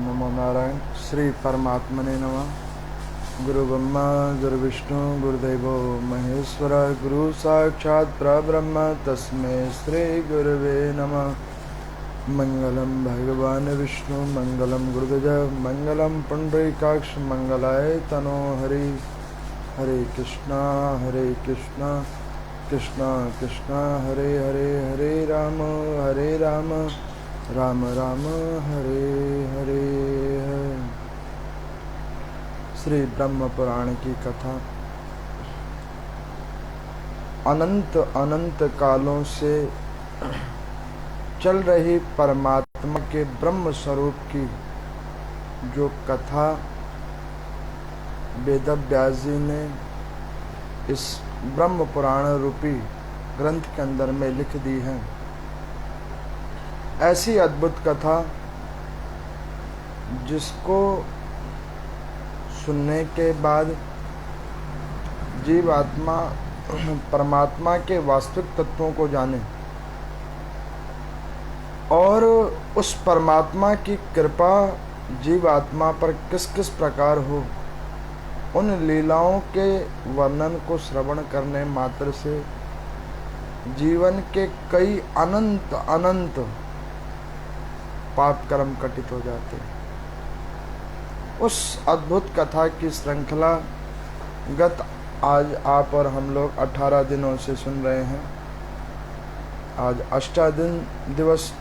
नमो नारायण। श्री परमात्मने नमः। गुरु ब्रह्मा गुरु विष्णु गुरुदेवो महेश्वर, गुरु साक्षात् परब्रह्म तस्मै श्री गुरुवे नमः। मंगलम भगवान विष्णु मंगलम गुरुदेव मंगलम पुंडरीकाक्ष मंगलाय तनो हरि। हरे कृष्णा कृष्णा कृष्णा हरे हरे, हरे राम राम राम हरे हरे। श्री ब्रह्म पुराण की कथा। अनंत अनंत कालों से चल रही परमात्मा के ब्रह्म स्वरूप की जो कथा वेदव्यास जी ने इस ब्रह्म पुराण रूपी ग्रंथ के अंदर में लिख दी है, ऐसी अद्भुत कथा जिसको सुनने के बाद जीवात्मा परमात्मा के वास्तविक तत्वों को जाने और उस परमात्मा की कृपा जीवात्मा पर किस किस प्रकार हो, उन लीलाओं के वर्णन को श्रवण करने मात्र से जीवन के कई अनंत अनंत पाप कर्म कटित हो जाते हैं। उस अद्भुत कथा की श्रृंखला गत आज आप और हम लोग 18 दिनों से सुन रहे हैं। आज अष्टादीन दिवस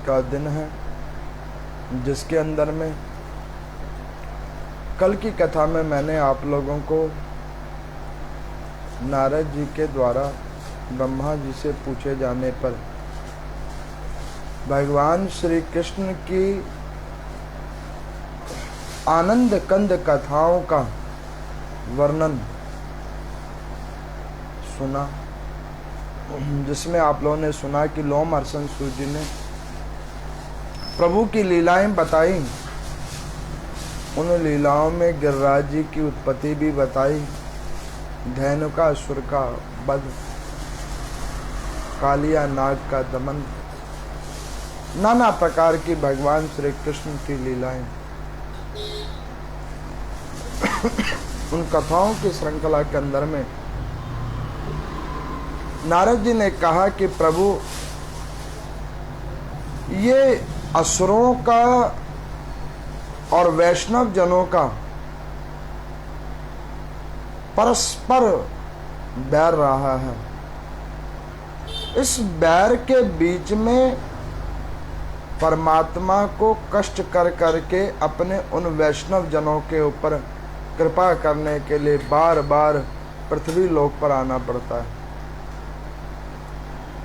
का दिन है, जिसके अंदर में कल की कथा में मैंने आप लोगों को नारद जी के द्वारा ब्रह्मा जी से पूछे जाने पर भगवान श्री कृष्ण की आनंद कंद कथाओं का वर्णन सुना, जिसमें आप लोगों ने सुना कि लोमहर्षण सूत जी ने प्रभु की लीलाएं बताई। उन लीलाओं में गिरिराज जी की उत्पत्ति भी बताई, धेनुकासुर का वध, कालिया नाग का दमन, नाना प्रकार की भगवान श्री कृष्ण की लीलाएं। उन कथाओं की श्रृंखला के अंदर में नारद जी ने कहा कि प्रभु, ये असुरों का और वैष्णव जनों का परस्पर बैर रहा है। इस बैर के बीच में परमात्मा को कष्ट कर करके अपने उन वैष्णव जनों के ऊपर कृपा करने के लिए बार बार पृथ्वी लोक पर आना पड़ता है।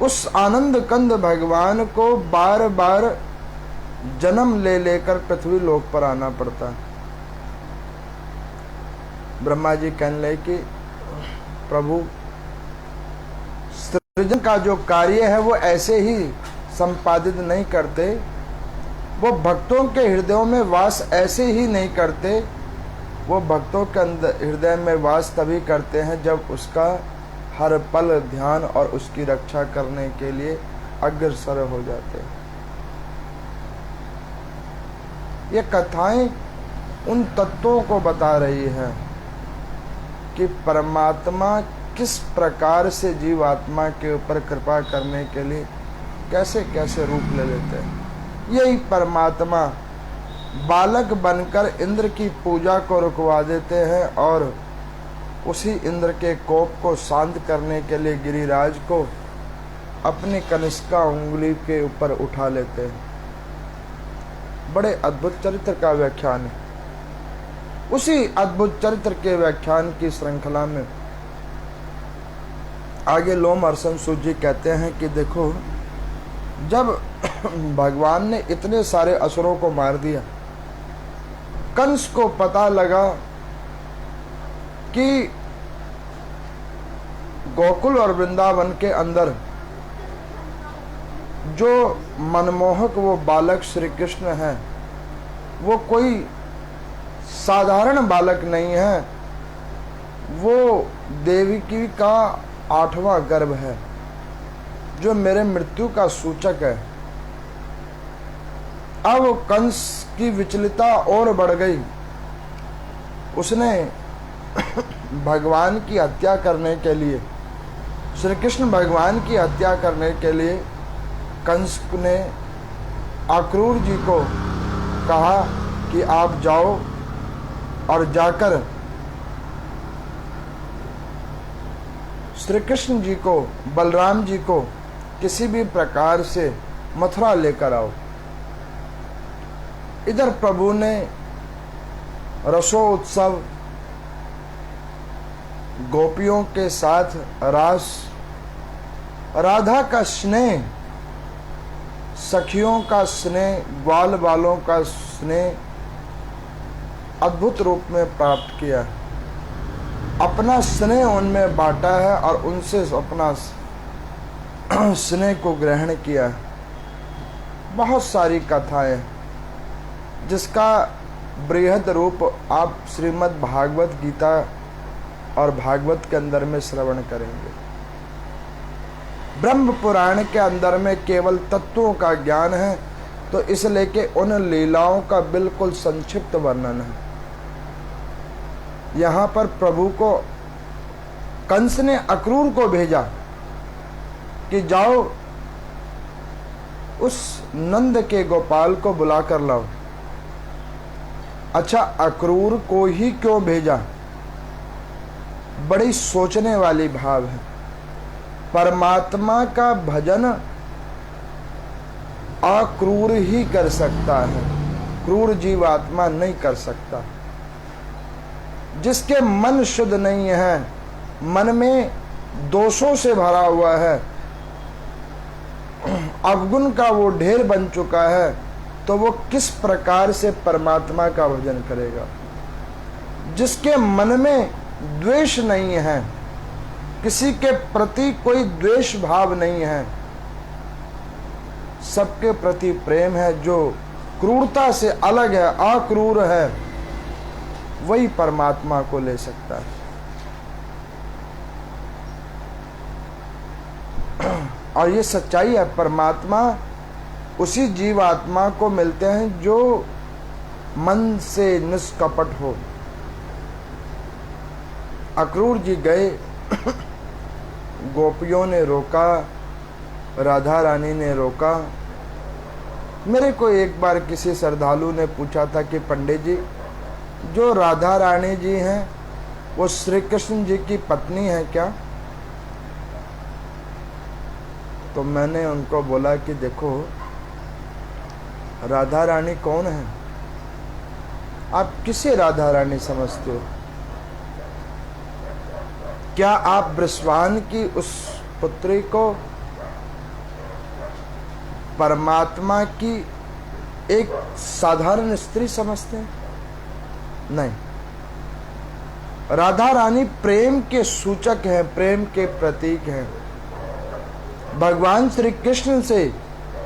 उस आनंद कंद भगवान को बार बार जन्म ले लेकर पृथ्वी लोक पर आना पड़ता है। ब्रह्मा जी कहने लगे कि प्रभु, सृजन का जो कार्य है वो ऐसे ही संपादित नहीं करते, वो भक्तों के हृदयों में वास ऐसे ही नहीं करते, वो भक्तों के अंदर हृदय में वास तभी करते हैं जब उसका हर पल ध्यान और उसकी रक्षा करने के लिए अग्रसर हो जाते हैं। ये कथाएं उन तत्वों को बता रही है कि परमात्मा किस प्रकार से जीवात्मा के ऊपर कृपा करने के लिए कैसे कैसे रूप ले लेते हैं। यही परमात्मा बालक बनकर इंद्र की पूजा को रुकवा देते हैं और उसी इंद्र के कोप को शांत करने के लिए गिरिराज को अपनी कनिष्का उंगली के ऊपर उठा लेते हैं। बड़े अद्भुत चरित्र का व्याख्यान है। उसी अद्भुत चरित्र के व्याख्यान की श्रृंखला में आगे लोमहर्षण सूत जी कहते हैं कि देखो, जब भगवान ने इतने सारे असुरों को मार दिया, कंस को पता लगा कि गोकुल और वृंदावन के अंदर जो मनमोहक वो बालक श्री कृष्ण है, वो कोई साधारण बालक नहीं है, वो देवकी का 8वां गर्भ है, जो मेरे मृत्यु का सूचक है। अब कंस की विचलितता और बढ़ गई। उसने भगवान की हत्या करने के लिए, श्री कृष्ण भगवान की हत्या करने के लिए कंस ने अक्रूर जी को कहा कि आप जाओ और जाकर श्री कृष्ण जी को, बलराम जी को किसी भी प्रकार से मथुरा लेकर आओ। इधर प्रभु ने रसोत्सव, गोपियों के साथ रास, राधा का स्नेह, सखियों का स्नेह, ग्वाल बालों का स्नेह अद्भुत रूप में प्राप्त किया। अपना स्नेह उनमें बांटा है और उनसे अपना स्नेह को ग्रहण किया। बहुत सारी कथाएं जिसका बृहद रूप आप श्रीमद् भागवत गीता और भागवत के अंदर में श्रवण करेंगे। ब्रह्म पुराण के अंदर में केवल तत्वों का ज्ञान है, तो इसलिए कि उन लीलाओं का बिल्कुल संक्षिप्त वर्णन है। यहाँ पर प्रभु को कंस ने अक्रूर को भेजा कि जाओ उस नंद के गोपाल को बुला कर लाओ। अच्छा, अक्रूर को ही क्यों भेजा? बड़ी सोचने वाली भाव है। परमात्मा का भजन अक्रूर ही कर सकता है, क्रूर जीवात्मा नहीं कर सकता। जिसके मन शुद्ध नहीं है, मन में दोषों से भरा हुआ है, अवगुण का वो ढेर बन चुका है, तो वो किस प्रकार से परमात्मा का भजन करेगा? जिसके मन में द्वेष नहीं है, किसी के प्रति कोई द्वेष भाव नहीं है, सबके प्रति प्रेम है, जो क्रूरता से अलग है, अक्रूर है, वही परमात्मा को ले सकता है। और ये सच्चाई है। परमात्मा उसी जीवात्मा को मिलते हैं जो मन से निष्कपट हो। अक्रूर जी गए, गोपियों ने रोका, राधा रानी ने रोका। मेरे को एक बार किसी श्रद्धालु ने पूछा था कि पंडित जी, जो राधा रानी जी हैं वो श्री कृष्ण जी की पत्नी है क्या? तो मैंने उनको बोला कि देखो, राधा रानी कौन है? आप किसे राधा रानी समझते हो? क्या आप बृषभान की उस पुत्री को परमात्मा की एक साधारण स्त्री समझते हैं? नहीं। राधा रानी प्रेम के सूचक हैं, प्रेम के प्रतीक हैं। भगवान श्री कृष्ण से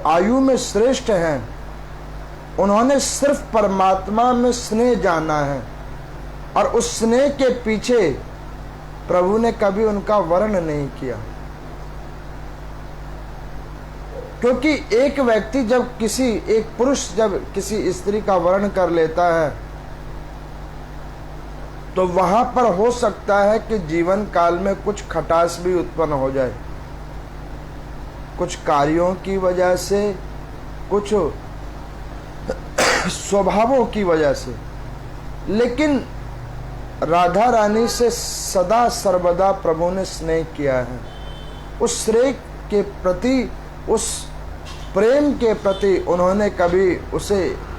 आयु में श्रेष्ठ हैं। उन्होंने सिर्फ परमात्मा में स्नेह जाना है, और उस स्नेह के पीछे प्रभु ने कभी उनका वर्ण नहीं किया। क्योंकि एक व्यक्ति जब एक पुरुष जब किसी स्त्री का वर्ण कर लेता है, तो वहां पर हो सकता है कि जीवन काल में कुछ खटास भी उत्पन्न हो जाए, कुछ कार्यों की वजह से, कुछ स्वभावों की वजह से। लेकिन राधा रानी से सदा सर्वदा प्रभु ने स्नेह किया है। उस स्नेह के प्रति, उस प्रेम के प्रति उन्होंने कभी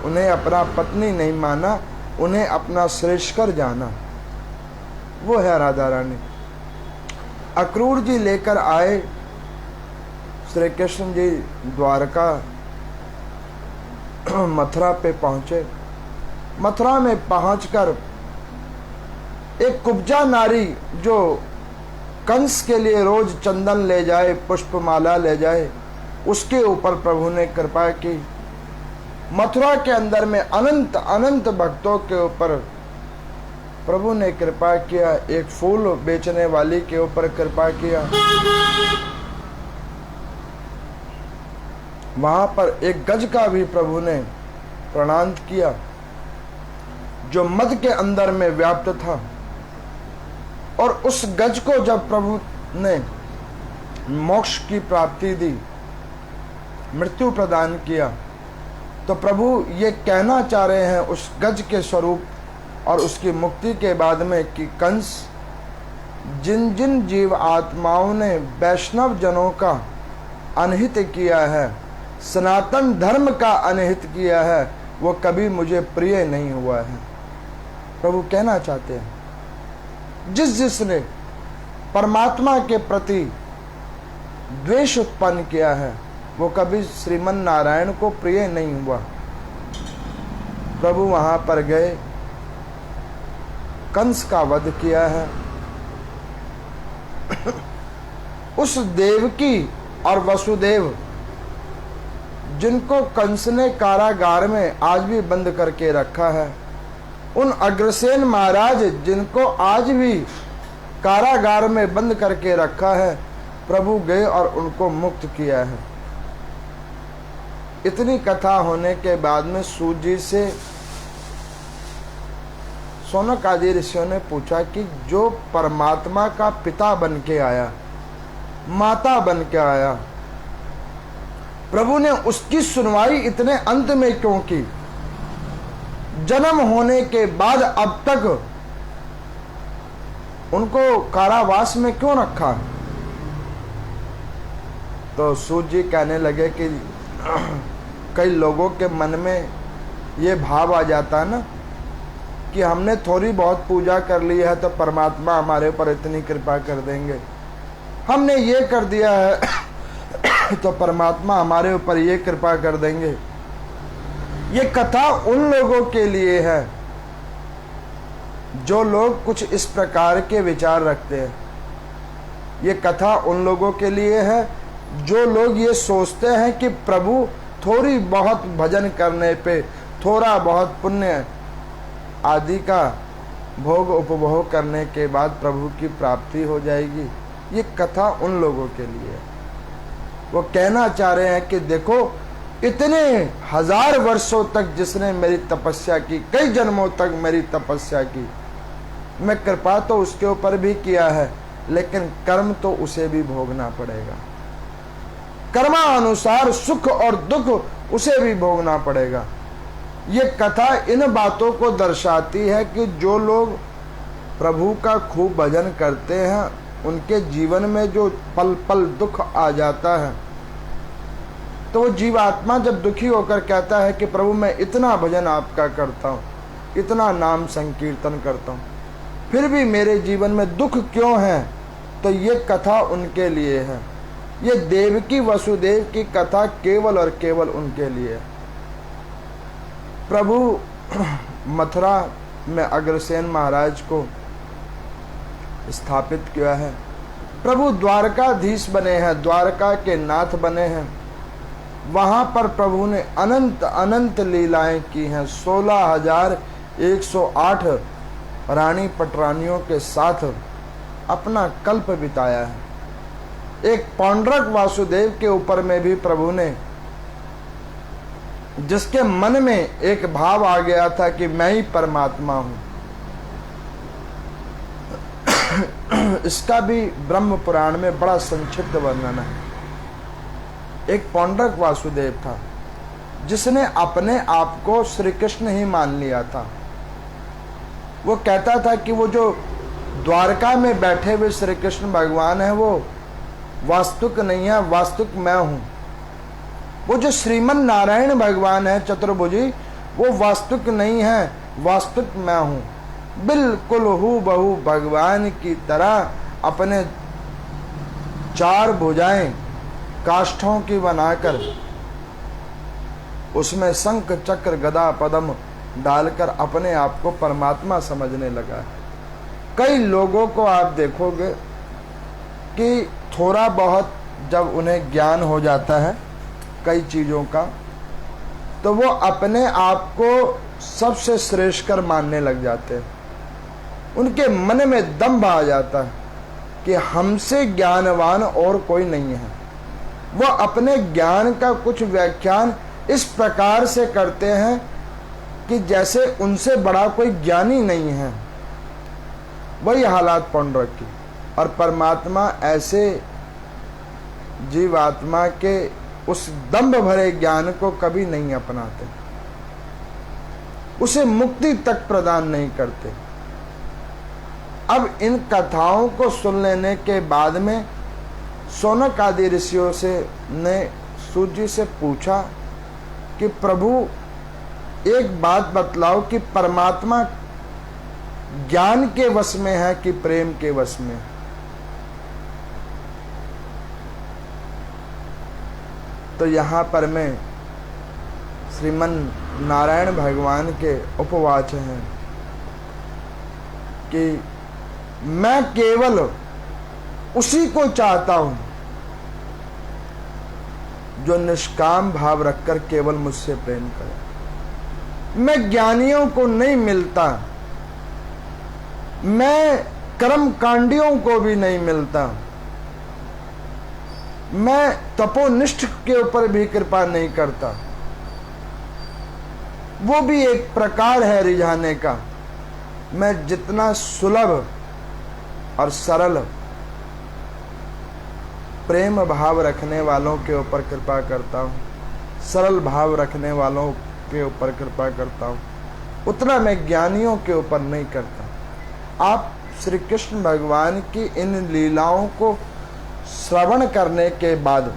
उन्हें अपना पत्नी नहीं माना, उन्हें अपना श्रेष्ठकर जाना। वो है राधा रानी। अक्रूर जी लेकर आए, श्री कृष्ण जी द्वारका मथुरा पे पहुंचे। मथुरा में पहुंचकर एक कुब्जा नारी जो कंस के लिए रोज चंदन ले जाए, पुष्पमाला ले जाए, उसके ऊपर प्रभु ने कृपा की। मथुरा के अंदर में अनंत अनंत भक्तों के ऊपर प्रभु ने कृपा किया। एक फूल बेचने वाली के ऊपर कृपा किया। वहां पर एक गज का भी प्रभु ने प्रणाम किया जो मद के अंदर में व्याप्त था। और उस गज को जब प्रभु ने मोक्ष की प्राप्ति दी, मृत्यु प्रदान किया, तो प्रभु ये कहना चाह रहे हैं उस गज के स्वरूप और उसकी मुक्ति के बाद में कि कंस जिन जिन जीव आत्माओं ने वैष्णव जनों का अनहित किया है, सनातन धर्म का अनहित किया है, वो कभी मुझे प्रिय नहीं हुआ है। प्रभु कहना चाहते हैं जिसने परमात्मा के प्रति द्वेष उत्पन्न किया है वो कभी श्रीमन नारायण को प्रिय नहीं हुआ। प्रभु वहां पर गए, कंस का वध किया है। उस देवकी और वसुदेव जिनको कंस ने कारागार में आज भी बंद करके रखा है, उन अग्रसेन महाराज जिनको आज भी कारागार में बंद करके रखा है, प्रभु गए और उनको मुक्त किया है। इतनी कथा होने के बाद में सूत जी से शौनक आदि ऋषियों ने पूछा कि जो परमात्मा का पिता बन के आया, माता बन के आया, प्रभु ने उसकी सुनवाई इतने अंत में क्यों की? जन्म होने के बाद अब तक उनको कारावास में क्यों रखा? तो सूत जी कहने लगे कि कई लोगों के मन में ये भाव आ जाता है ना कि हमने थोड़ी बहुत पूजा कर ली है तो परमात्मा हमारे ऊपर इतनी कृपा कर देंगे, हमने ये कर दिया है तो परमात्मा हमारे ऊपर ये कृपा कर देंगे। ये कथा उन लोगों के लिए है जो लोग कुछ इस प्रकार के विचार रखते हैं। ये कथा उन लोगों के लिए है जो लोग ये सोचते हैं कि प्रभु थोड़ी बहुत भजन करने पे, थोड़ा बहुत पुण्य आदि का भोग उपभोग करने के बाद प्रभु की प्राप्ति हो जाएगी। ये कथा उन लोगों के लिए है। वो कहना चाह रहे हैं कि देखो, इतने हजार वर्षों तक जिसने मेरी तपस्या की, कई जन्मों तक मेरी तपस्या की, मैं कृपा तो उसके ऊपर भी किया है, लेकिन कर्म तो उसे भी भोगना पड़ेगा। कर्मानुसार सुख और दुख उसे भी भोगना पड़ेगा। ये कथा इन बातों को दर्शाती है कि जो लोग प्रभु का खूब भजन करते हैं, उनके जीवन में जो पल पल दुख आ जाता है, तो वो जीवात्मा जब दुखी होकर कहता है कि प्रभु मैं इतना भजन आपका करता हूँ, इतना नाम संकीर्तन करता हूँ, फिर भी मेरे जीवन में दुख क्यों है, तो ये कथा उनके लिए है। ये देवकी वसुदेव की कथा केवल और केवल उनके लिए। प्रभु मथुरा में अग्रसेन महाराज को स्थापित किया है। प्रभु द्वारकाधीश बने हैं, द्वारका के नाथ बने हैं। वहां पर प्रभु ने अनंत अनंत लीलाएं की हैं। 16,108 रानी पटरानियों के साथ अपना कल्प बिताया है। एक पौंड्रक वासुदेव के ऊपर में भी प्रभु ने, जिसके मन में एक भाव आ गया था कि मैं ही परमात्मा हूं, इसका भी ब्रह्म पुराण में बड़ा संक्षिप्त वर्णन है। एक पौंड्रक वासुदेव था जिसने अपने आप को श्री कृष्ण ही मान लिया था। वो कहता था कि वो जो द्वारका में बैठे हुए श्री कृष्ण भगवान है वो वास्तविक नहीं है, वास्तविक मैं हूं। वो जो श्रीमन नारायण भगवान है चतुर्भुजी, वो वास्तविक नहीं है, वास्तविक मैं हूं। बिल्कुल हूबहू भगवान की तरह अपने 4 भुजाएं काष्ठों की बनाकर उसमें शंख चक्र गदा पद्म डालकर अपने आप को परमात्मा समझने लगा है। कई लोगों को आप देखोगे कि थोड़ा बहुत जब उन्हें ज्ञान हो जाता है कई चीज़ों का, तो वो अपने आप को सबसे श्रेष्ठ कर मानने लग जाते हैं। उनके मन में दम्भ आ जाता है कि हमसे ज्ञानवान और कोई नहीं है। वो अपने ज्ञान का कुछ व्याख्यान इस प्रकार से करते हैं कि जैसे उनसे बड़ा कोई ज्ञानी नहीं है, वही हालात पौंड्रक की। और परमात्मा ऐसे जीवात्मा के उस दंभ भरे ज्ञान को कभी नहीं अपनाते, उसे मुक्ति तक प्रदान नहीं करते। अब इन कथाओं को सुन लेने के बाद में शौनक आदि ऋषियों से ने सूत जी से पूछा कि प्रभु एक बात बतलाओ कि परमात्मा ज्ञान के वश में है कि प्रेम के वश में? तो यहां पर मैं श्रीमन नारायण भगवान के उपवाच हैं कि मैं केवल उसी को चाहता हूं जो निष्काम भाव रखकर केवल मुझसे प्रेम करे। मैं ज्ञानियों को नहीं मिलता, मैं कर्मकांडियों को भी नहीं मिलता, मैं तपोनिष्ठ के ऊपर भी कृपा नहीं करता। वो भी एक प्रकार है रिझाने का। मैं जितना सुलभ और सरल प्रेम भाव रखने वालों के ऊपर कृपा करता हूँ, सरल भाव रखने वालों के ऊपर कृपा करता हूँ, उतना मैं ज्ञानियों के ऊपर नहीं करता। आप श्री कृष्ण भगवान की इन लीलाओं को श्रवण करने के बाद,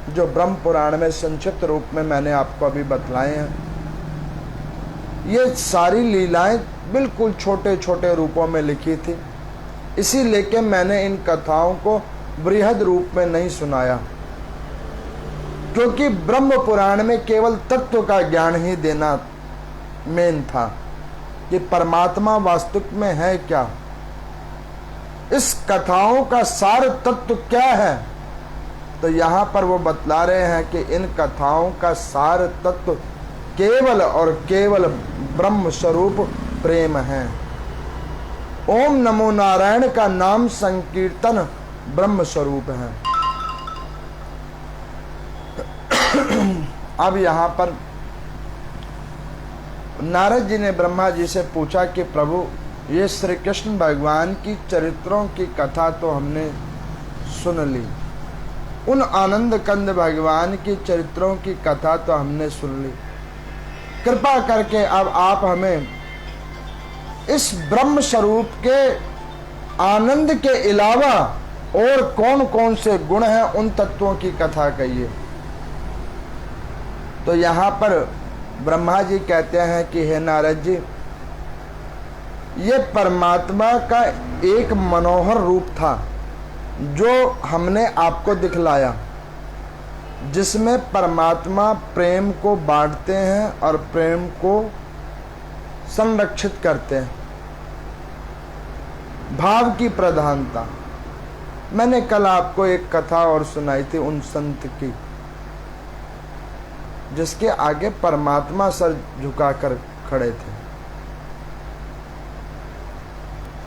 जो ब्रह्म पुराण में संक्षिप्त रूप में मैंने आपको अभी बतलाए हैं, ये सारी लीलाएं बिल्कुल छोटे छोटे रूपों में लिखी थी। इसी लेके मैंने इन कथाओं को बृहद रूप में नहीं सुनाया, क्योंकि ब्रह्म पुराण में केवल तत्व का ज्ञान ही देना मेन था कि परमात्मा वास्तविक में है क्या, इस कथाओं का सार तत्व क्या है। तो यहाँ पर वो बतला रहे हैं कि इन कथाओं का सार तत्व केवल और केवल ब्रह्म स्वरूप प्रेम है। ओम नमो नारायण का नाम संकीर्तन ब्रह्म स्वरूप है। अब यहाँ पर नारद जी ने ब्रह्मा जी से पूछा कि प्रभु, ये श्री कृष्ण भगवान की चरित्रों की कथा तो हमने सुन ली, उन आनंद कंद भगवान की चरित्रों की कथा तो हमने सुन ली, कृपा करके अब आप हमें इस ब्रह्म स्वरूप के आनंद के अलावा और कौन कौन से गुण हैं, उन तत्वों की कथा कहिए। तो यहाँ पर ब्रह्मा जी कहते हैं कि हे नारद जी, ये परमात्मा का एक मनोहर रूप था जो हमने आपको दिखलाया, जिसमें परमात्मा प्रेम को बांटते हैं और प्रेम को संरक्षित करते हैं। भाव की प्रधानता। मैंने कल आपको एक कथा और सुनाई थी उन संत की, जिसके आगे परमात्मा सर झुकाकर खड़े थे।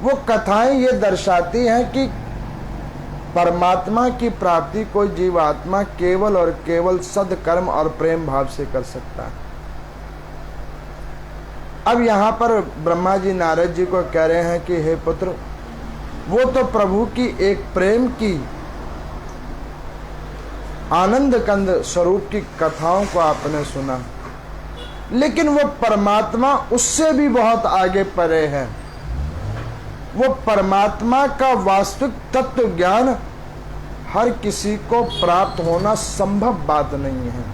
वो कथाएं ये दर्शाती हैं कि परमात्मा की प्राप्ति कोई जीवात्मा केवल और केवल सद्कर्म और प्रेम भाव से कर सकता है। अब यहाँ पर ब्रह्मा जी नारद जी को कह रहे हैं कि हे पुत्र, वो तो प्रभु की एक प्रेम की आनंद कंद स्वरूप की कथाओं को आपने सुना, लेकिन वो परमात्मा उससे भी बहुत आगे परे है। वो परमात्मा का वास्तविक तत्व ज्ञान हर किसी को प्राप्त होना संभव बात नहीं है।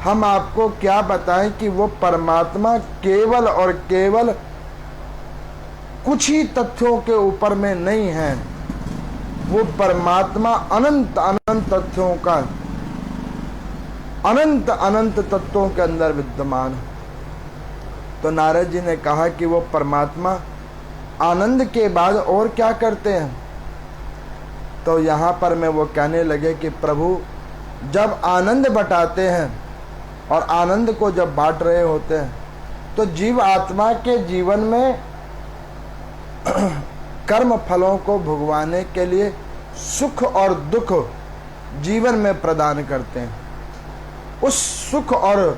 हम आपको क्या बताएं कि वो परमात्मा केवल और केवल कुछ ही तथ्यों के ऊपर में नहीं है। वो परमात्मा अनंत अनंत तथ्यों का, अनंत अनंत तत्वों के अंदर विद्यमान है। तो नारद जी ने कहा कि वो परमात्मा आनंद के बाद और क्या करते हैं। तो यहाँ पर मैं वो कहने लगे कि प्रभु जब आनंद बटाते हैं और आनंद को जब बांट रहे होते हैं, तो जीव आत्मा के जीवन में कर्म फलों को भुगवाने के लिए सुख और दुख जीवन में प्रदान करते हैं। उस सुख और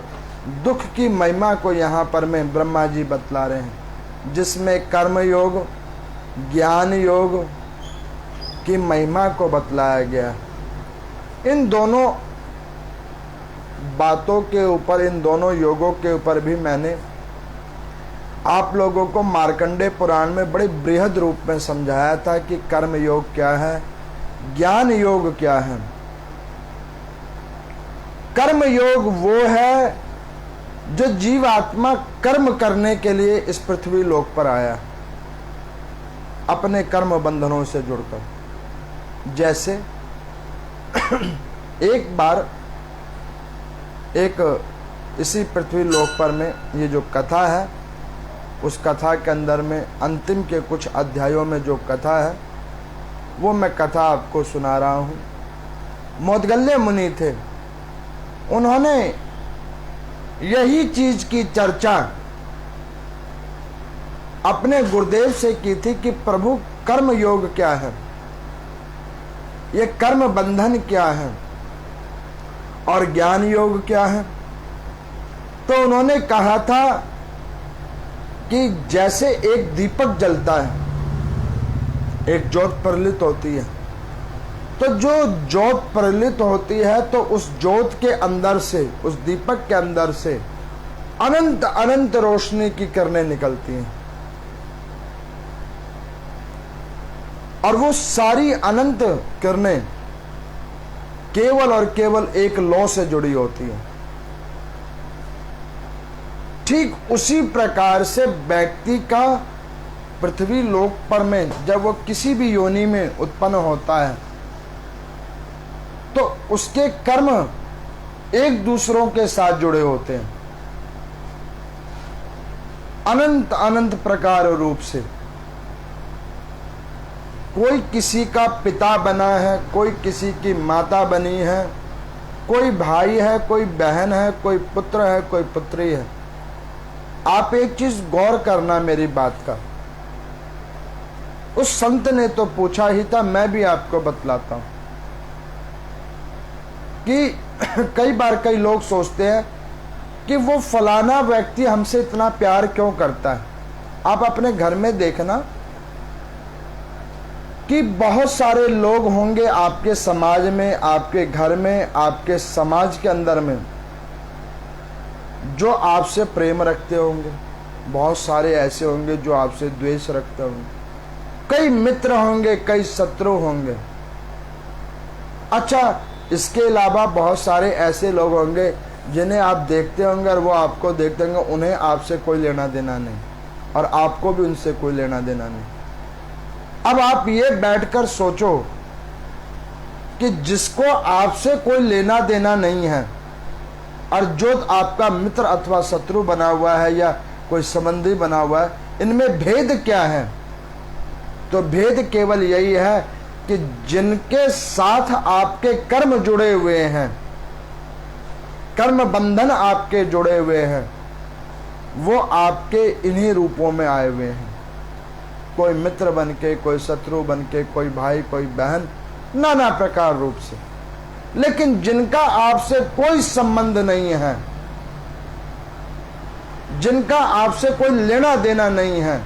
दुख की महिमा को यहाँ पर में ब्रह्मा जी बतला रहे हैं, जिसमें कर्म योग, ज्ञान योग की महिमा को बतलाया गया। इन दोनों बातों के ऊपर, इन दोनों योगों के ऊपर भी मैंने आप लोगों को मार्कंडेय पुराण में बड़े बृहद रूप में समझाया था कि कर्म योग क्या है, ज्ञान योग क्या है। कर्म योग वो है जो जीवात्मा कर्म करने के लिए इस पृथ्वी लोक पर आया, अपने कर्म बंधनों से जुड़कर। जैसे एक बार एक इसी पृथ्वी लोक पर में ये जो कथा है, उस कथा के अंदर में अंतिम के कुछ अध्यायों में जो कथा है वो मैं कथा आपको सुना रहा हूँ। मोदगल्य मुनि थे, उन्होंने यही चीज की चर्चा अपने गुरुदेव से की थी कि प्रभु कर्म योग क्या है, ये कर्म बंधन क्या है और ज्ञान योग क्या है। तो उन्होंने कहा था कि जैसे एक दीपक जलता है, एक ज्योत प्रज्वलित होती है, तो जो ज्योत प्रज्वलित होती है तो उस ज्योत के अंदर से, उस दीपक के अंदर से अनंत अनंत रोशनी की किरणें निकलती हैं और वो सारी अनंत किरणें केवल और केवल एक लौ से जुड़ी होती हैं। ठीक उसी प्रकार से व्यक्ति का पृथ्वी लोक पर में जब वो किसी भी योनि में उत्पन्न होता है तो उसके कर्म एक दूसरों के साथ जुड़े होते हैं, अनंत अनंत प्रकार रूप से। कोई किसी का पिता बना है, कोई किसी की माता बनी है, कोई भाई है, कोई बहन है, कोई पुत्र है, कोई पुत्री है। आप एक चीज गौर करना मेरी बात का, उस संत ने तो पूछा ही था, मैं भी आपको बतलाता हूं कि कई बार कई लोग सोचते हैं कि वो फलाना व्यक्ति हमसे इतना प्यार क्यों करता है। आप अपने घर में देखना कि बहुत सारे लोग होंगे आपके समाज में, आपके घर में, आपके समाज के अंदर में जो आपसे प्रेम रखते होंगे, बहुत सारे ऐसे होंगे जो आपसे द्वेष रखते होंगे, कई मित्र होंगे, कई शत्रु होंगे। अच्छा, इसके अलावा बहुत सारे ऐसे लोग होंगे जिन्हें आप देखते होंगे और वो आपको देखते होंगे, उन्हें आपसे कोई लेना देना नहीं और आपको भी उनसे कोई लेना देना नहीं। अब आप ये बैठकर सोचो कि जिसको आपसे कोई लेना देना नहीं है और जो आपका मित्र अथवा शत्रु बना हुआ है या कोई संबंधी बना हुआ है, इनमें भेद क्या है? तो भेद केवल यही है कि जिनके साथ आपके कर्म जुड़े हुए हैं, कर्म बंधन आपके जुड़े हुए हैं, वो आपके इन्हीं रूपों में आए हुए हैं। कोई मित्र बन के, कोई शत्रु बन के, कोई भाई, कोई बहन, नाना प्रकार रूप से। लेकिन जिनका आपसे कोई संबंध नहीं है, जिनका आपसे कोई लेना देना नहीं है,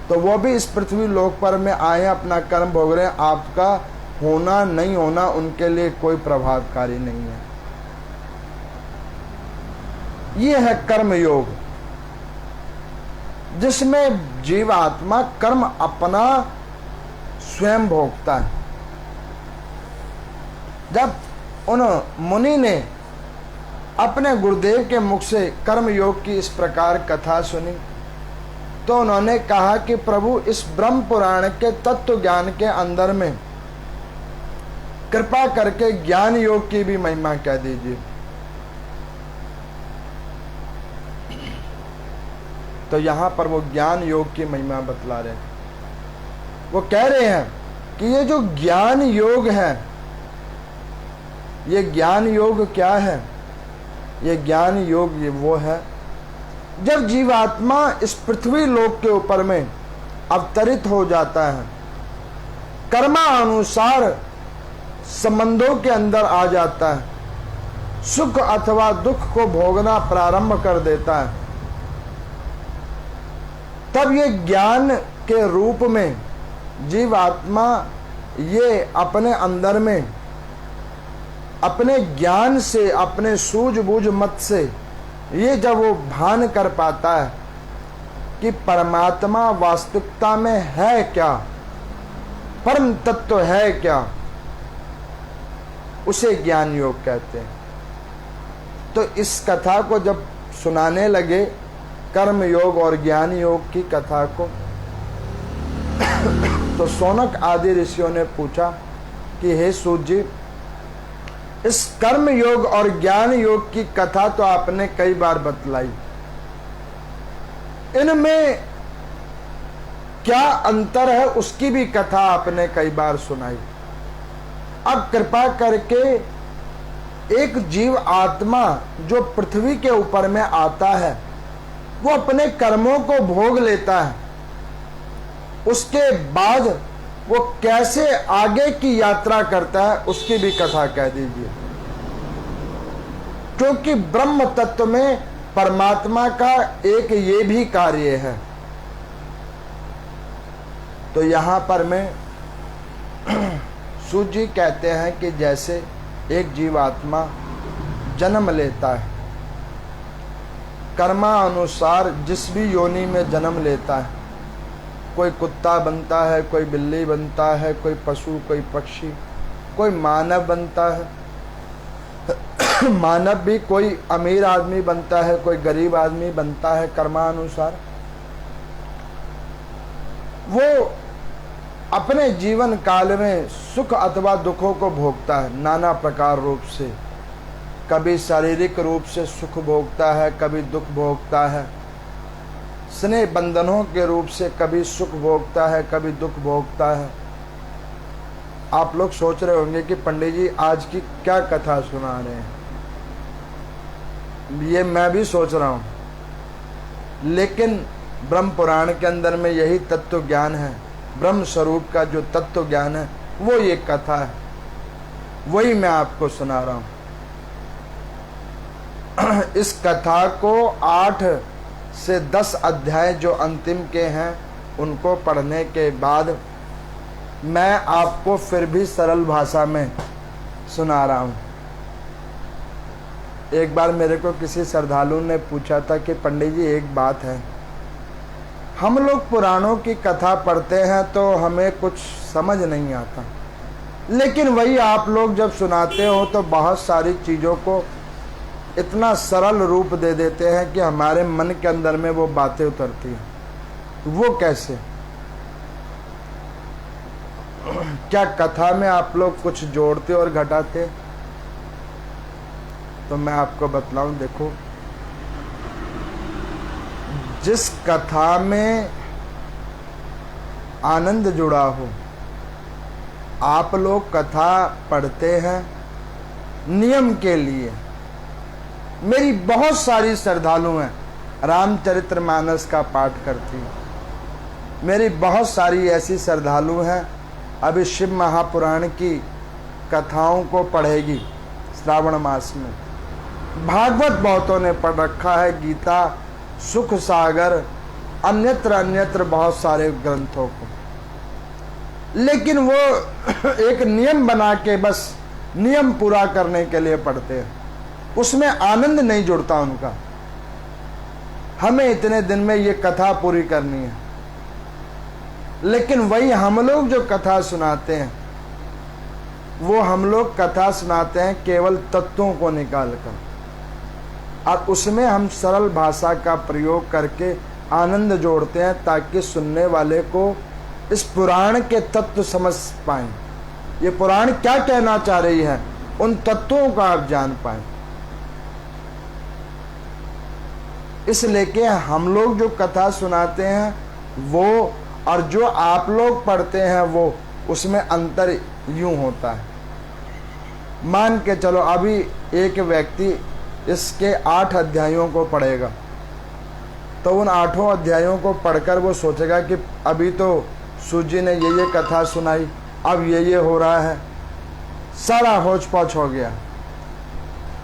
तो वो भी इस पृथ्वी लोक पर में आए हैं, अपना कर्म भोग रहे हैं। आपका होना नहीं होना उनके लिए कोई प्रभावकारी नहीं है। ये है कर्म योग, जिसमें जीवात्मा कर्म अपना स्वयं भोगता है। जब उन मुनि ने अपने गुरुदेव के मुख से कर्म योग की इस प्रकार कथा सुनी तो उन्होंने कहा कि प्रभु, इस ब्रह्म पुराण के तत्व ज्ञान के अंदर में कृपा करके ज्ञान योग की भी महिमा कह दीजिए। तो यहां पर वो ज्ञान योग की महिमा बतला रहे हैं। वो कह रहे हैं कि ये जो ज्ञान योग है, ये ज्ञान योग क्या है? ये ज्ञान योग ये वो है जब जीवात्मा इस पृथ्वी लोक के ऊपर में अवतरित हो जाता है, कर्मा अनुसार संबंधों के अंदर आ जाता है, सुख अथवा दुख को भोगना प्रारंभ कर देता है, तब ये ज्ञान के रूप में जीवात्मा ये अपने अंदर में अपने ज्ञान से, अपने सूझबूझ मत से ये जब वो भान कर पाता है कि परमात्मा वास्तविकता में है क्या, परम तत्व है क्या, उसे ज्ञान योग कहते हैं। तो इस कथा को जब सुनाने लगे, कर्म योग और ज्ञान योग की कथा को, तो शौनक आदि ऋषियों ने पूछा कि हे सूत जी, इस कर्म योग और ज्ञान योग की कथा तो आपने कई बार बतलाई, इनमें क्या अंतर है उसकी भी कथा आपने कई बार सुनाई। अब कृपा करके एक जीव आत्मा जो पृथ्वी के ऊपर में आता है, वो अपने कर्मों को भोग लेता है, उसके बाद वो कैसे आगे की यात्रा करता है उसकी भी कथा कह दीजिए। क्योंकि ब्रह्म तत्व में परमात्मा का एक ये भी कार्य है। तो यहां पर में सूत जी कहते हैं कि जैसे एक जीवात्मा जन्म लेता है, कर्मानुसार जिस भी योनि में जन्म लेता है, कोई कुत्ता बनता है, कोई बिल्ली बनता है, कोई पशु, कोई पक्षी, कोई मानव बनता है। मानव भी कोई अमीर आदमी बनता है, कोई गरीब आदमी बनता है कर्मानुसार। वो अपने जीवन काल में सुख अथवा दुखों को भोगता है नाना प्रकार रूप से। कभी शारीरिक रूप से सुख भोगता है, कभी दुख भोगता है। स्नेह बंधनों के रूप से कभी सुख भोगता है, कभी दुख भोगता है। आप लोग सोच रहे होंगे कि पंडित जी आज की क्या कथा सुना रहे हैं। ये मैं भी सोच रहा हूं, लेकिन ब्रह्म पुराण के अंदर में यही तत्व ज्ञान है। ब्रह्म स्वरूप का जो तत्व ज्ञान है वो ये कथा है, वही मैं आपको सुना रहा हूं। इस कथा को 8 से 10 अध्याय जो अंतिम के हैं उनको पढ़ने के बाद मैं आपको फिर भी सरल भाषा में सुना रहा हूं। एक बार मेरे को किसी श्रद्धालु ने पूछा था कि पंडित जी एक बात है, हम लोग पुराणों की कथा पढ़ते हैं तो हमें कुछ समझ नहीं आता, लेकिन वही आप लोग जब सुनाते हो तो बहुत सारी चीज़ों को इतना सरल रूप दे देते हैं कि हमारे मन के अंदर में वो बातें उतरती हैं। वो कैसे? क्या कथा में आप लोग कुछ जोड़ते और घटाते? तो मैं आपको बतलाऊं, देखो, जिस कथा में आनंद जुड़ा हो, आप लोग कथा पढ़ते हैं नियम के लिए। मेरी बहुत सारी श्रद्धालु हैं रामचरितमानस का पाठ करती हैं। मेरी बहुत सारी ऐसी श्रद्धालु हैं अभी शिव महापुराण की कथाओं को पढ़ेगी श्रावण मास में। भागवत बहुतों ने पढ़ रखा है, गीता, सुख सागर, अन्यत्र बहुत सारे ग्रंथों को, लेकिन वो एक नियम बना के बस नियम पूरा करने के लिए पढ़ते हैं, उसमें आनंद नहीं जुड़ता उनका। हमें इतने दिन में ये कथा पूरी करनी है, लेकिन वही हम लोग जो कथा सुनाते हैं वो हम लोग कथा सुनाते हैं केवल तत्वों को निकाल कर, और उसमें हम सरल भाषा का प्रयोग करके आनंद जोड़ते हैं ताकि सुनने वाले को इस पुराण के तत्व समझ पाएं। ये पुराण क्या कहना चाह रही है, उन तत्वों को आप जान पाएं। इसलिए कि हम लोग जो कथा सुनाते हैं वो और जो आप लोग पढ़ते हैं वो, उसमें अंतर यूं होता है। मान के चलो अभी एक व्यक्ति इसके 8 अध्यायों को पढ़ेगा, तो उन 8 अध्यायों को पढ़कर वो सोचेगा कि अभी तो सूत जी ने ये कथा सुनाई, अब ये हो रहा है, सारा होच पोच हो गया।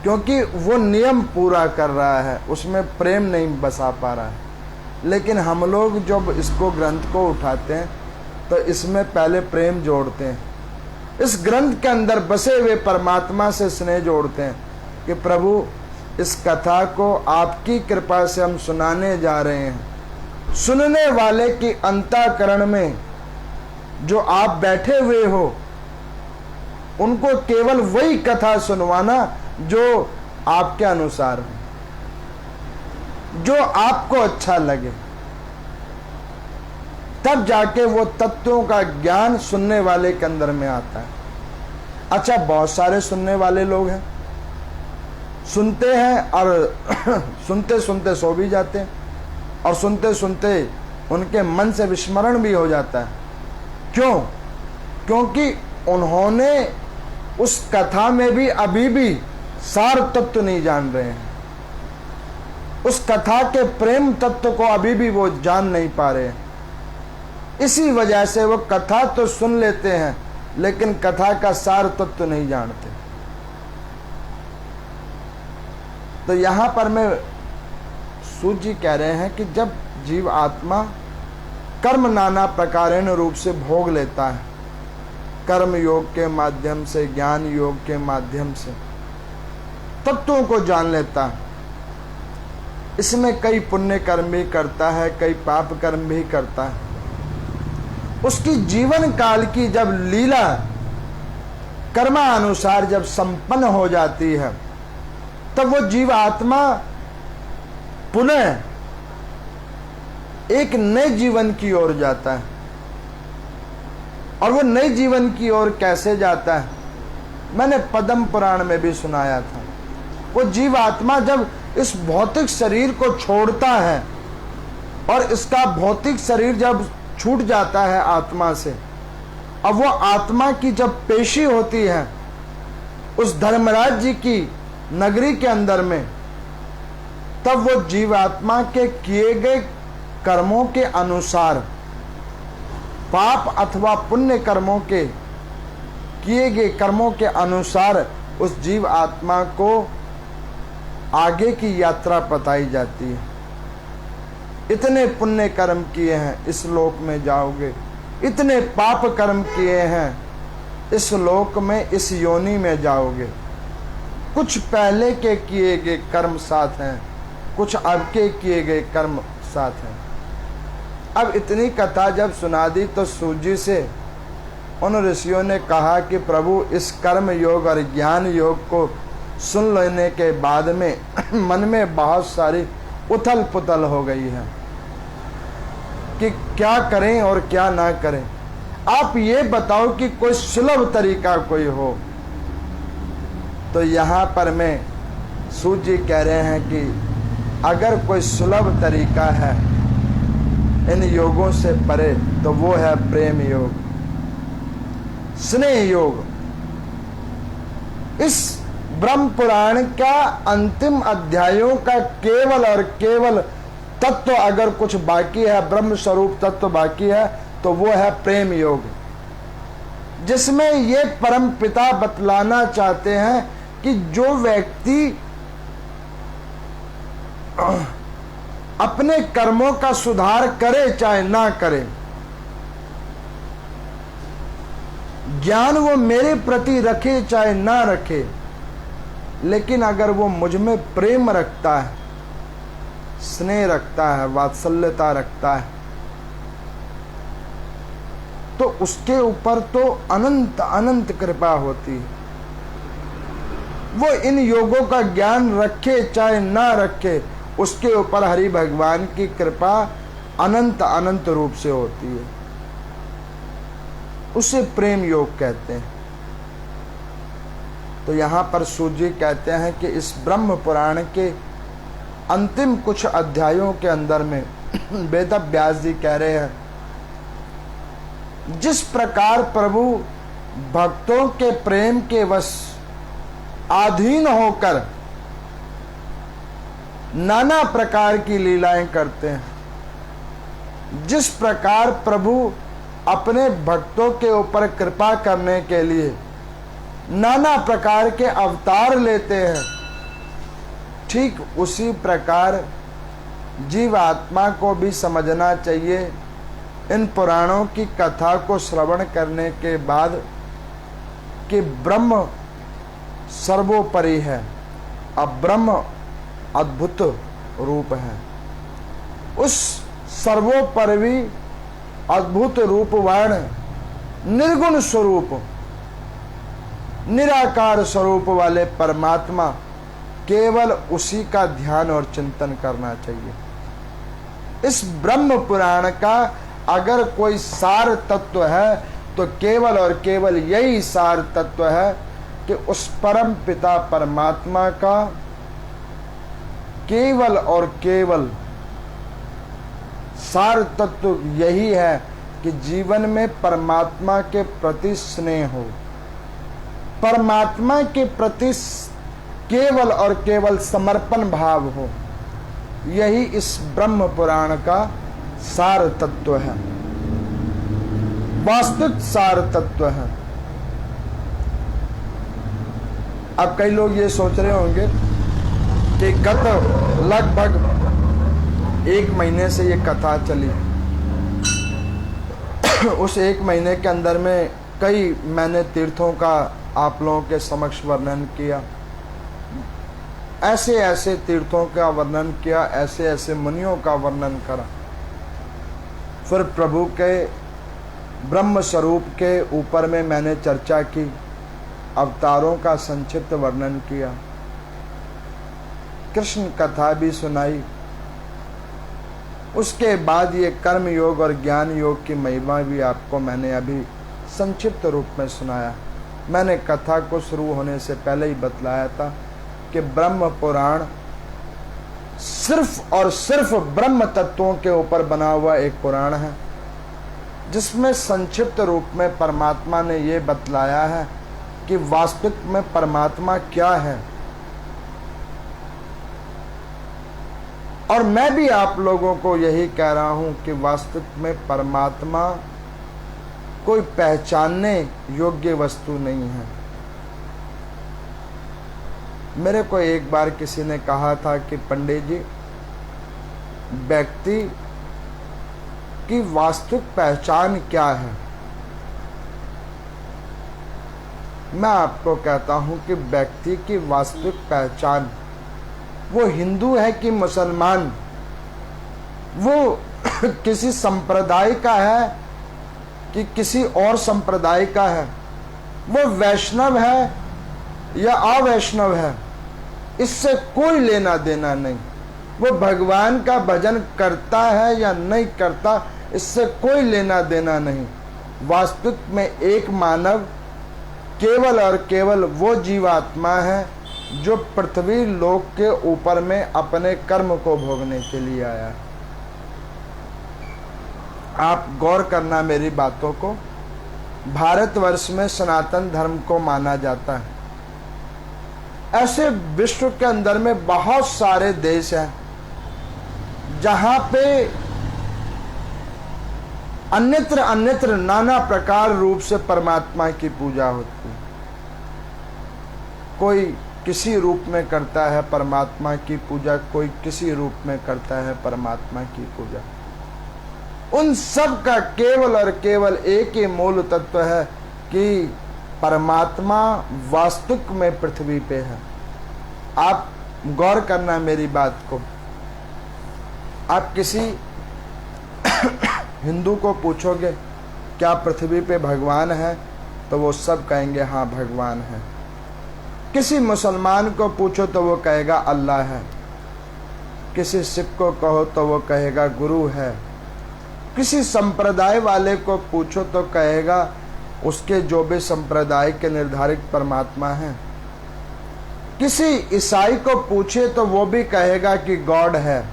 क्योंकि वो नियम पूरा कर रहा है, उसमें प्रेम नहीं बसा पा रहा है। लेकिन हम लोग जब इसको ग्रंथ को उठाते हैं तो इसमें पहले प्रेम जोड़ते हैं, इस ग्रंथ के अंदर बसे हुए परमात्मा से स्नेह जोड़ते हैं कि प्रभु इस कथा को आपकी कृपा से हम सुनाने जा रहे हैं। सुनने वाले की अंतःकरण में जो आप बैठे हुए हो उनको केवल वही कथा सुनवाना जो आपके अनुसार हो, जो आपको अच्छा लगे, तब जाके वो तत्वों का ज्ञान सुनने वाले के अंदर में आता है। अच्छा, बहुत सारे सुनने वाले लोग हैं, सुनते हैं और सुनते सुनते सो भी जाते हैं, और सुनते सुनते उनके मन से विस्मरण भी हो जाता है। क्यों? क्योंकि उन्होंने उस कथा में भी अभी भी सार तत्व नहीं जान रहे हैं, उस कथा के प्रेम तत्व को अभी भी वो जान नहीं पा रहे हैं। इसी वजह से वो कथा तो सुन लेते हैं लेकिन कथा का सार तत्व नहीं जानते। तो यहां पर मैं सूत जी कह रहे हैं कि जब जीव आत्मा कर्म नाना प्रकारेण रूप से भोग लेता है, कर्म योग के माध्यम से, ज्ञान योग के माध्यम से तत्वों को जान लेता है, इसमें कई पुण्य कर्म भी करता है, कई पाप कर्म भी करता है। उसकी जीवन काल की जब लीला कर्मानुसार जब संपन्न हो जाती है, तब वो जीव आत्मा पुनः एक नए जीवन की ओर जाता है। और वो नए जीवन की ओर कैसे जाता है, मैंने पद्म पुराण में भी सुनाया था। वो जीव आत्मा जब इस भौतिक शरीर को छोड़ता है और इसका भौतिक शरीर जब छूट जाता है आत्मा से, अब वो आत्मा की जब पेशी होती है उस धर्मराज जी की नगरी के अंदर में, तब वो जीवात्मा के किए गए कर्मों के अनुसार, पाप अथवा पुण्य कर्मों के किए गए कर्मों के अनुसार उस जीव आत्मा को आगे की यात्रा बताई जाती है। इतने पुण्य कर्म किए हैं इस लोक में जाओगे, इतने पाप कर्म किए हैं इस लोक में, इस योनि में जाओगे। कुछ पहले के किए गए कर्म साथ हैं, कुछ अब के किए गए कर्म साथ हैं। अब इतनी कथा जब सुना दी तो सूत जी से उन ऋषियों ने कहा कि प्रभु इस कर्म योग और ज्ञान योग को सुन लेने के बाद में मन में बहुत सारी उथल पुथल हो गई है कि क्या करें और क्या ना करें। आप ये बताओ कि कोई सुलभ तरीका कोई हो। तो यहाँ पर मैं सूत जी कह रहे हैं कि अगर कोई सुलभ तरीका है इन योगों से परे तो वो है प्रेम योग, स्नेह योग। इस ब्रह्म पुराण का अंतिम अध्यायों का केवल और केवल तत्व अगर कुछ बाकी है, ब्रह्म स्वरूप तत्व बाकी है, तो वो है प्रेम योग, जिसमें ये परम पिता बतलाना चाहते हैं कि जो व्यक्ति अपने कर्मों का सुधार करे चाहे ना करे, ज्ञान वो मेरे प्रति रखे चाहे ना रखे, लेकिन अगर वो मुझ में प्रेम रखता है, स्नेह रखता है, वात्सल्यता रखता है, तो उसके ऊपर तो अनंत अनंत कृपा होती है। वो इन योगों का ज्ञान रखे चाहे ना रखे, उसके ऊपर हरि भगवान की कृपा अनंत अनंत रूप से होती है। उसे प्रेम योग कहते हैं। तो यहाँ पर सूत जी कहते हैं कि इस ब्रह्म पुराण के अंतिम कुछ अध्यायों के अंदर में वेद व्यास जी कह रहे हैं, जिस प्रकार प्रभु भक्तों के प्रेम के वश अधीन होकर नाना प्रकार की लीलाएं करते हैं, जिस प्रकार प्रभु अपने भक्तों के ऊपर कृपा करने के लिए नाना प्रकार के अवतार लेते हैं, ठीक उसी प्रकार जीव आत्मा को भी समझना चाहिए इन पुराणों की कथा को श्रवण करने के बाद कि ब्रह्म सर्वोपरि है, अब ब्रह्म अद्भुत रूप है। उस सर्वोपरि अद्भुत रूप वर्ण निर्गुण स्वरूप निराकार स्वरूप वाले परमात्मा, केवल उसी का ध्यान और चिंतन करना चाहिए। इस ब्रह्म पुराण का अगर कोई सार तत्व है तो केवल और केवल यही सार तत्व है कि उस परम पिता परमात्मा का केवल और केवल सार तत्व यही है कि जीवन में परमात्मा के प्रति स्नेह हो, परमात्मा के प्रति केवल और केवल समर्पण भाव हो। यही इस ब्रह्म पुराण का सार तत्व है, वास्तविक सार तत्व है। अब कई लोग ये सोच रहे होंगे कि गत लगभग 1 महीने से ये कथा चली, उस 1 महीने के अंदर में कई मैंने तीर्थों का आप लोगों के समक्ष वर्णन किया, ऐसे ऐसे तीर्थों का वर्णन किया, ऐसे ऐसे मुनियों का वर्णन करा। फिर प्रभु के ब्रह्म स्वरूप के ऊपर में मैंने चर्चा की, अवतारों का संक्षिप्त वर्णन किया, कृष्ण कथा भी सुनाई। उसके बाद ये कर्म योग और ज्ञान योग की महिमा भी आपको मैंने अभी संक्षिप्त रूप में सुनाया। मैंने कथा को शुरू होने से पहले ही बतलाया था कि ब्रह्म पुराण सिर्फ और सिर्फ ब्रह्म तत्वों के ऊपर बना हुआ एक पुराण है, जिसमें संक्षिप्त रूप में परमात्मा ने ये बतलाया है कि वास्तविक में परमात्मा क्या है। और मैं भी आप लोगों को यही कह रहा हूं कि वास्तविक में परमात्मा कोई पहचानने योग्य वस्तु नहीं है। मेरे को एक बार किसी ने कहा था कि पंडित जी, व्यक्ति की वास्तविक पहचान क्या है? मैं आपको कहता हूं कि व्यक्ति की वास्तविक पहचान, वो हिंदू है कि मुसलमान, वो किसी संप्रदाय का है कि किसी और संप्रदाय का है, वो वैष्णव है या अवैष्णव है, इससे कोई लेना देना नहीं। वो भगवान का भजन करता है या नहीं करता, इससे कोई लेना देना नहीं। वास्तविक में एक मानव केवल और केवल वो जीवात्मा है जो पृथ्वी लोक के ऊपर में अपने कर्म को भोगने के लिए आया है। आप गौर करना मेरी बातों को। भारतवर्ष में सनातन धर्म को माना जाता है। ऐसे विश्व के अंदर में बहुत सारे देश हैं जहां पे अन्यत्र अन्यत्र नाना प्रकार रूप से परमात्मा की पूजा होती है। कोई किसी रूप में करता है परमात्मा की पूजा, कोई किसी रूप में करता है परमात्मा की पूजा। उन सब का केवल और केवल एक ही मूल तत्व है कि परमात्मा वास्तविक में पृथ्वी पे है। आप गौर करना मेरी बात को। आप किसी हिंदू को पूछोगे क्या पृथ्वी पे भगवान है, तो वो सब कहेंगे हाँ भगवान है। किसी मुसलमान को पूछो तो वो कहेगा अल्लाह है। किसी सिख को कहो तो वो कहेगा गुरु है। किसी संप्रदाय वाले को पूछो तो कहेगा उसके जो भी संप्रदाय के निर्धारित परमात्मा है। किसी ईसाई को पूछे तो वो भी कहेगा कि गॉड है।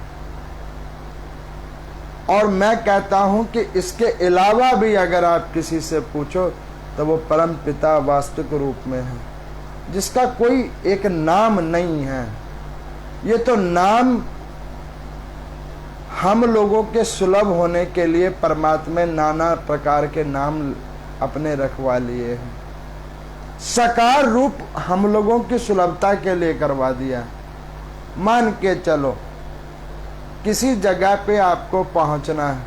और मैं कहता हूं कि इसके अलावा भी अगर आप किसी से पूछो तो वो परम पिता वास्तविक रूप में है, जिसका कोई एक नाम नहीं है। ये तो नाम हम लोगों के सुलभ होने के लिए परमात्मा नाना प्रकार के नाम अपने रखवा लिए हैं। साकार रूप हम लोगों की सुलभता के लिए करवा दिया। मान के चलो किसी जगह पे आपको पहुंचना है,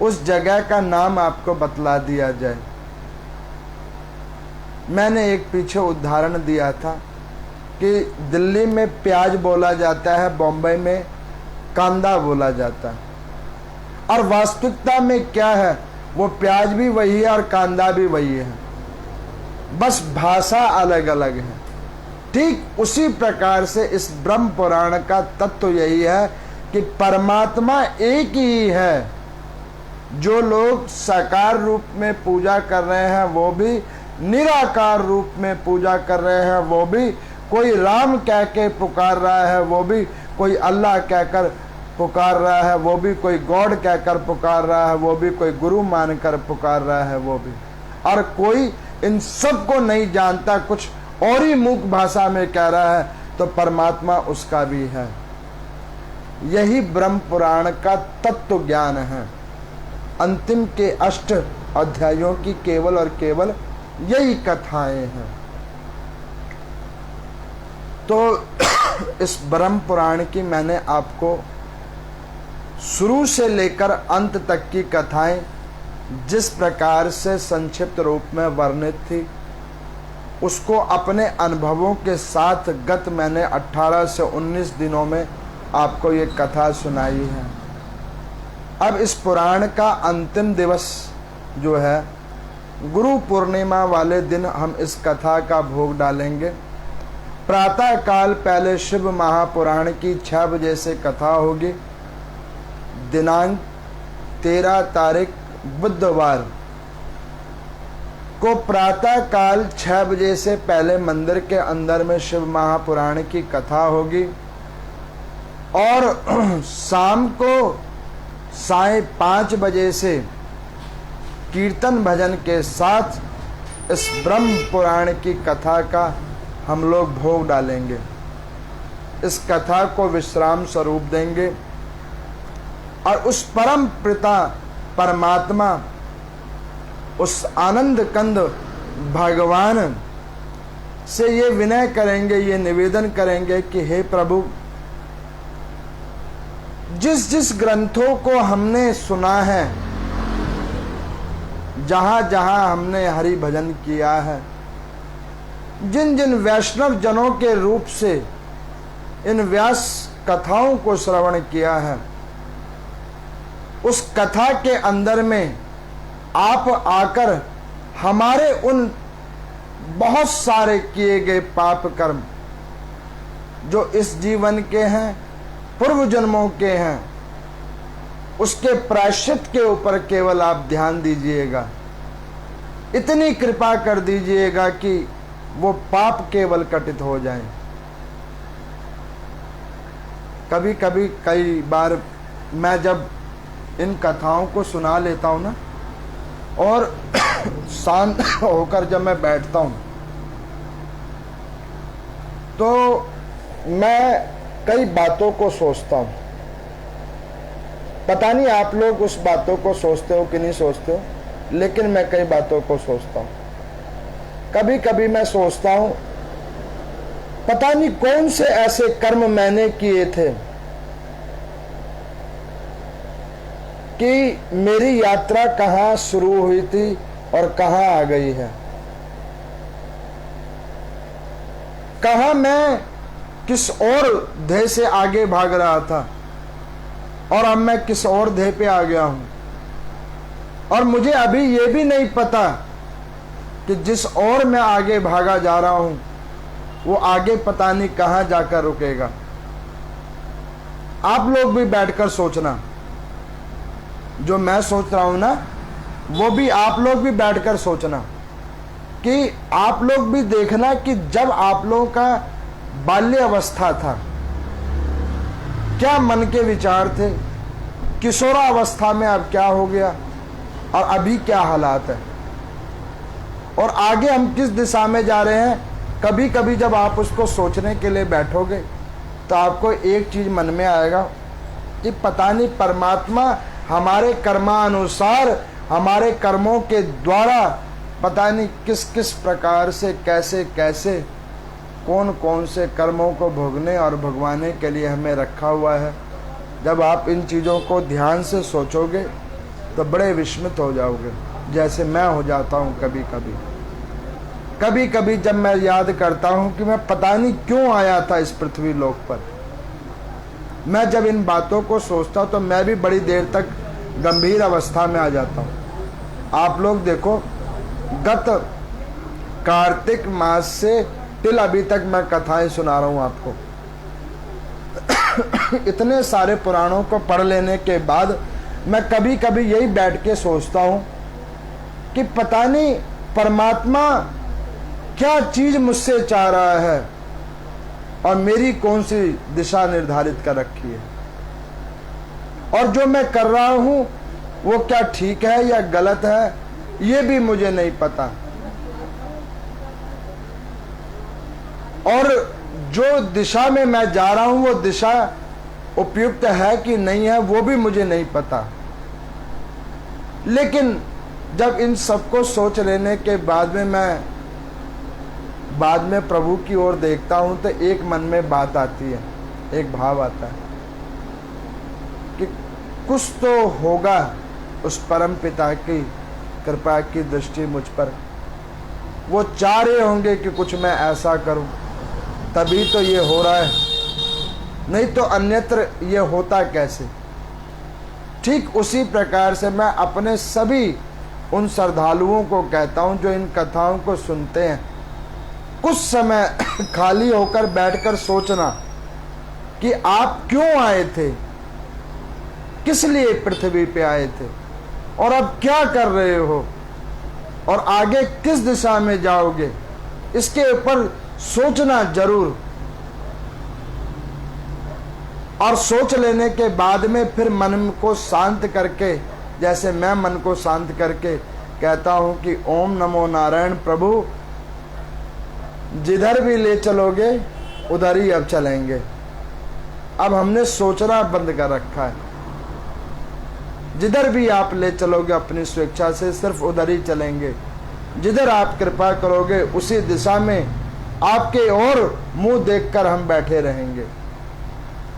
उस जगह का नाम आपको बतला दिया जाए। मैंने एक पीछे उदाहरण दिया था कि दिल्ली में प्याज बोला जाता है, बॉम्बे में कांदा बोला जाता है, और वास्तविकता में क्या है, वो प्याज भी वही है और कांदा भी वही है, बस भाषा अलग अलग है। ठीक उसी प्रकार से इस ब्रह्म पुराण का तत्व यही है कि परमात्मा एक ही है। जो लोग साकार रूप में पूजा कर रहे हैं वो भी, निराकार रूप में पूजा कर रहे हैं वो भी, कोई राम कह के पुकार रहा है वो भी, कोई अल्लाह कहकर पुकार रहा है वो भी, कोई गॉड कहकर पुकार रहा है वो भी, कोई गुरु मानकर पुकार रहा है वो भी, और कोई इन सब को नहीं जानता, कुछ और ही मूक भाषा में कह रहा है, तो परमात्मा उसका भी है। यही ब्रह्म पुराण का तत्व ज्ञान है। अंतिम के 8 अध्यायों की केवल और केवल यही कथाएं हैं। तो इस ब्रह्म पुराण की मैंने आपको शुरू से लेकर अंत तक की कथाएं जिस प्रकार से संक्षिप्त रूप में वर्णित थी, उसको अपने अनुभवों के साथ गत मैंने 18 से 19 दिनों में आपको ये कथा सुनाई है। अब इस पुराण का अंतिम दिवस जो है, गुरु पूर्णिमा वाले दिन हम इस कथा का भोग डालेंगे। प्रातः काल पहले शिव महापुराण की 6 बजे से कथा होगी। दिनांक 13 तारीख बुधवार को प्रातः काल 6 बजे से पहले मंदिर के अंदर में शिव महापुराण की कथा होगी, और शाम को 5:30 बजे से कीर्तन भजन के साथ इस ब्रह्म पुराण की कथा का हम लोग भोग डालेंगे। इस कथा को विश्राम स्वरूप देंगे और उस परम पिता परमात्मा, उस आनंद कंद भगवान से ये विनय करेंगे, ये निवेदन करेंगे कि हे प्रभु, जिस जिस ग्रंथों को हमने सुना है, जहां जहां हमने हरि भजन किया है, जिन जिन वैष्णव जनों के रूप से इन व्यास कथाओं को श्रवण किया है, उस कथा के अंदर में आप आकर हमारे उन बहुत सारे किए गए पाप कर्म जो इस जीवन के हैं, पूर्व जन्मों के हैं, उसके प्रायश्चित के ऊपर केवल आप ध्यान दीजिएगा। इतनी कृपा कर दीजिएगा कि वो पाप केवल कटित हो जाएं। कभी कभी कई बार मैं जब इन कथाओं को सुना लेता हूं ना, और शांत होकर जब मैं बैठता हूं, तो मैं कई बातों को सोचता हूं। पता नहीं आप लोग उस बातों को सोचते हो कि नहीं सोचते हो, लेकिन मैं कई बातों को सोचता हूं। कभी कभी मैं सोचता हूं, पता नहीं कौन से ऐसे कर्म मैंने किए थे कि मेरी यात्रा कहां शुरू हुई थी और कहां आ गई है। कहां मैं किस और ध्येय से आगे भाग रहा था और अब मैं किस और ध्येय पे आ गया हूं, और मुझे अभी ये भी नहीं पता कि जिस और मैं आगे भागा जा रहा हूं वो आगे पता नहीं कहां जाकर रुकेगा। आप लोग भी बैठकर सोचना, जो मैं सोच रहा हूं ना, वो भी आप लोग भी बैठकर सोचना, कि आप लोग भी देखना कि जब आप लोगों का बाल्य अवस्था था, क्या मन के विचार थे, किशोरावस्था में अब क्या हो गया और अभी क्या हालात है, और आगे हम किस दिशा में जा रहे हैं। कभी कभी जब आप उसको सोचने के लिए बैठोगे तो आपको एक चीज मन में आएगा कि पता नहीं परमात्मा हमारे कर्मानुसार, हमारे कर्मों के द्वारा पता नहीं किस किस प्रकार से कैसे कैसे कौन कौन से कर्मों को भोगने और भगवाने के लिए हमें रखा हुआ है। जब आप इन चीज़ों को ध्यान से सोचोगे तो बड़े विस्मित हो जाओगे, जैसे मैं हो जाता हूँ कभी कभी जब मैं याद करता हूँ कि मैं पता नहीं क्यों आया था इस पृथ्वी लोक पर। मैं जब इन बातों को सोचता तो मैं भी बड़ी देर तक गंभीर अवस्था में आ जाता हूँ। आप लोग देखो, गत कार्तिक मास से टिल अभी तक मैं कथाएं सुना रहा हूँ आपको। इतने सारे पुराणों को पढ़ लेने के बाद मैं कभी कभी यही बैठ के सोचता हूँ कि पता नहीं परमात्मा क्या चीज मुझसे चाह रहा है और मेरी कौन सी दिशा निर्धारित कर रखी है, और जो मैं कर रहा हूं वो क्या ठीक है या गलत है ये भी मुझे नहीं पता, और जो दिशा में मैं जा रहा हूं वो दिशा उपयुक्त है कि नहीं है वो भी मुझे नहीं पता। लेकिन जब इन सबको सोच लेने के बाद में मैं बाद में प्रभु की ओर देखता हूं तो एक मन में बात आती है, एक भाव आता है कि कुछ तो होगा उस परम पिता की कृपा की दृष्टि मुझ पर। वो चाह रहे होंगे कि कुछ मैं ऐसा करूं तभी तो ये हो रहा है, नहीं तो अन्यत्र ये होता कैसे। ठीक उसी प्रकार से मैं अपने सभी उन श्रद्धालुओं को कहता हूं जो इन कथाओं को सुनते हैं, कुछ समय खाली होकर बैठकर सोचना कि आप क्यों आए थे, किस लिए पृथ्वी पे आए थे, और अब क्या कर रहे हो, और आगे किस दिशा में जाओगे, इसके ऊपर सोचना जरूर। और सोच लेने के बाद में फिर मन को शांत करके, जैसे मैं मन को शांत करके कहता हूं कि ओम नमो नारायण प्रभु, जिधर भी ले चलोगे उधर ही अब चलेंगे। अब हमने सोचना बंद कर रखा है, जिधर भी आप ले चलोगे अपनी स्वेच्छा से सिर्फ उधर ही चलेंगे। जिधर आप कृपा करोगे उसी दिशा में आपके और मुंह देखकर हम बैठे रहेंगे।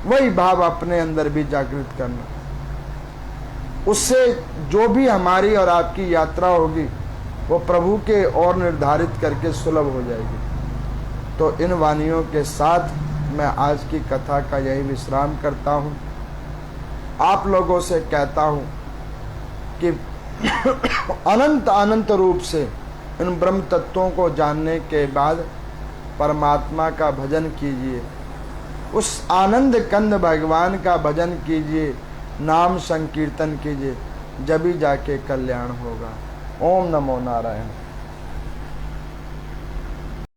वही भाव अपने अंदर भी जागृत करना, उससे जो भी हमारी और आपकी यात्रा होगी वो प्रभु के और निर्धारित करके सुलभ हो जाएगी। तो इन वाणियों के साथ मैं आज की कथा का यही विश्राम करता हूँ। आप लोगों से कहता हूँ कि अनंत अनंत रूप से इन ब्रह्म तत्वों को जानने के बाद परमात्मा का भजन कीजिए, उस आनंद कंद भगवान का भजन कीजिए, नाम संकीर्तन कीजिए, जब ही जाके कल्याण होगा। ओम नमो नारायण।